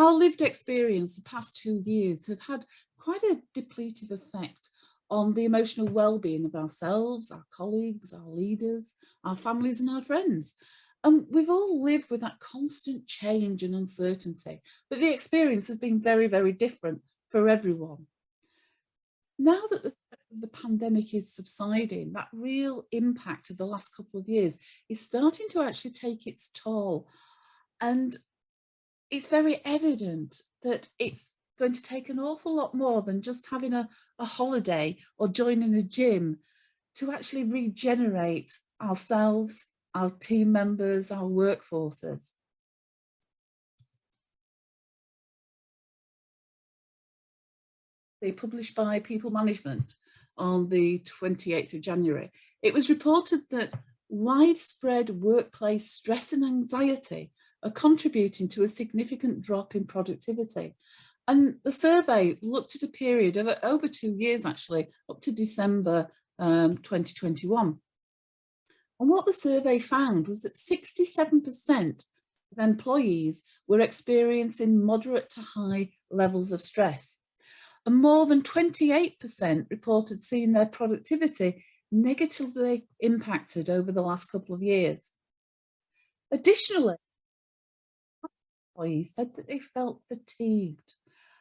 our lived experience the past 2 years have had quite a depletive effect on the emotional well-being of ourselves, our colleagues, our leaders, our families and our friends. And we've all lived with that constant change and uncertainty, but the experience has been very, very different for everyone. Now that the pandemic is subsiding, that real impact of the last couple of years is starting to actually take its toll. And it's very evident that it's going to take an awful lot more than just having a holiday or joining a gym to actually regenerate ourselves, our team members, our workforces. They published by People Management on the 28th of January. It was reported that widespread workplace stress and anxiety are contributing to a significant drop in productivity. And the survey looked at a period of over 2 years, actually, up to December 2021. And what the survey found was that 67% of employees were experiencing moderate to high levels of stress. And more than 28% reported seeing their productivity negatively impacted over the last couple of years. Additionally, employees said that they felt fatigued,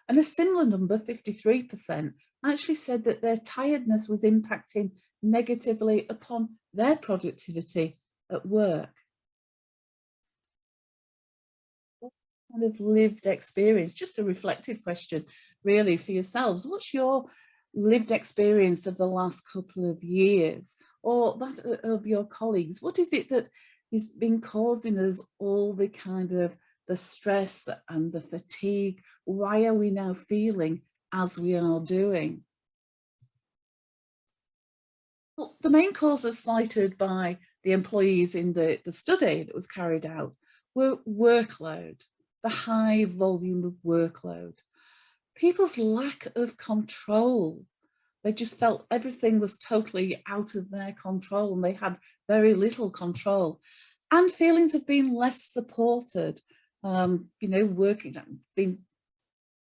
and a similar number, 53%, actually said that their tiredness was impacting negatively upon their productivity at work. What kind of lived experience, just a reflective question really for yourselves, what's your lived experience of the last couple of years, or that of your colleagues? What is it that has been causing us all the kind of the stress and the fatigue? Why are we now feeling as we are doing? Well, the main causes cited by the employees in the study that was carried out were workload, the high volume of workload, people's lack of control. They just felt everything was totally out of their control and they had very little control, and feelings of being less supported.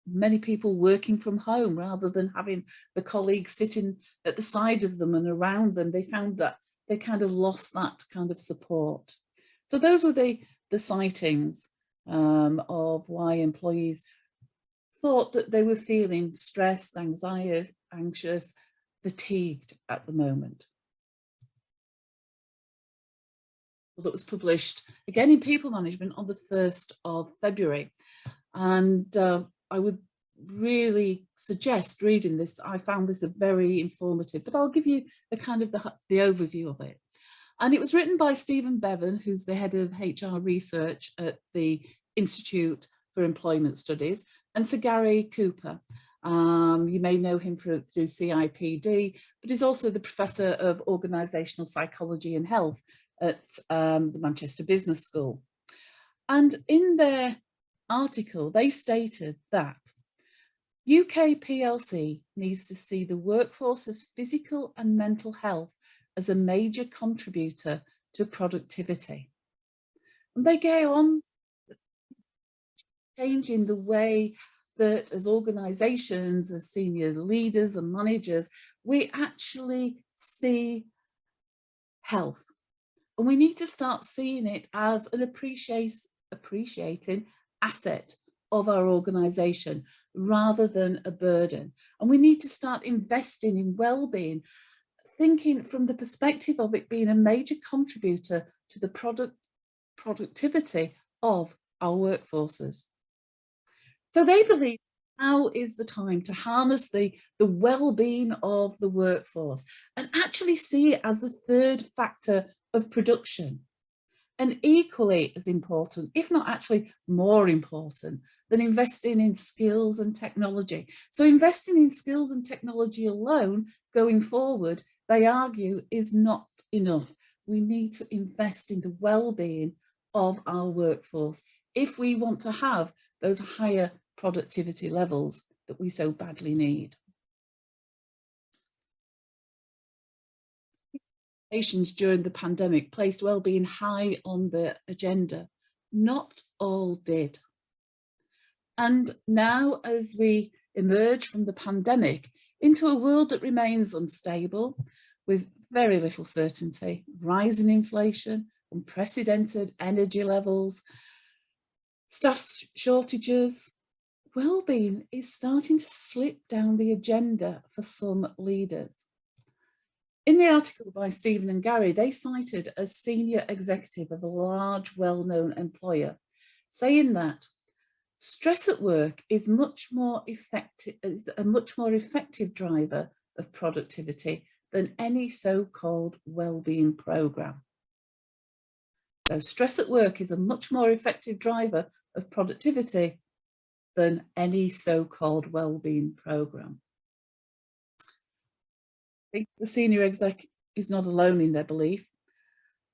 Many people working from home rather than having the colleagues sitting at the side of them and around them. They found that they kind of lost that kind of support. So those were the sightings of why employees thought that they were feeling stressed, anxious, fatigued at the moment. That was published again in People Management on the 1st of February. And I would really suggest reading this. I found this a very informative, but I'll give you a kind of the overview of it. And it was written by Stephen Bevan, who's the head of HR research at the Institute for Employment Studies, and Sir Gary Cooper. You may know him through CIPD, but he's also the Professor of Organisational Psychology and Health at the Manchester Business School. And in their article, they stated that UK PLC needs to see the workforce's physical and mental health as a major contributor to productivity. And they go on changing the way that as organisations, as senior leaders and managers, we actually see health. And we need to start seeing it as an appreciating asset of our organisation rather than a burden. And we need to start investing in well-being, thinking from the perspective of it being a major contributor to the productivity of our workforces. So they believe now is the time to harness the well-being of the workforce and actually see it as the third factor of production, and equally as important, if not actually more important, than investing in skills and technology. So investing in skills and technology alone going forward, they argue, is not enough. We need to invest in the well-being of our workforce if we want to have those higher productivity levels that we so badly need. Nations during the pandemic placed well-being high on the agenda. Not all did. And now, as we emerge from the pandemic into a world that remains unstable, with very little certainty, rising inflation, unprecedented energy levels, staff shortages, well-being is starting to slip down the agenda for some leaders. In the article by Stephen and Gary, they cited a senior executive of a large, well-known employer, saying that stress at work is a much more effective driver of productivity than any so-called well-being program. So stress at work is a much more effective driver of productivity than any so-called well-being program. I think the senior exec is not alone in their belief.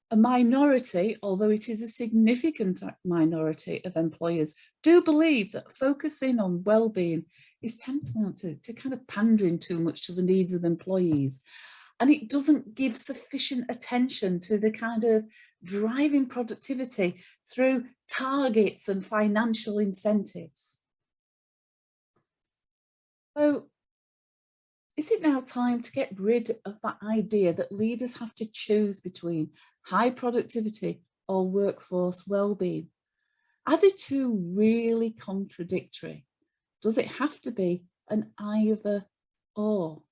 A minority, although it is a significant minority of employers, do believe that focusing on well-being is tantamount to kind of pandering too much to the needs of employees. And it doesn't give sufficient attention to the kind of driving productivity through targets and financial incentives. So, is it now time to get rid of that idea that leaders have to choose between high productivity or workforce well-being? Are the two really contradictory? Does it have to be an either or?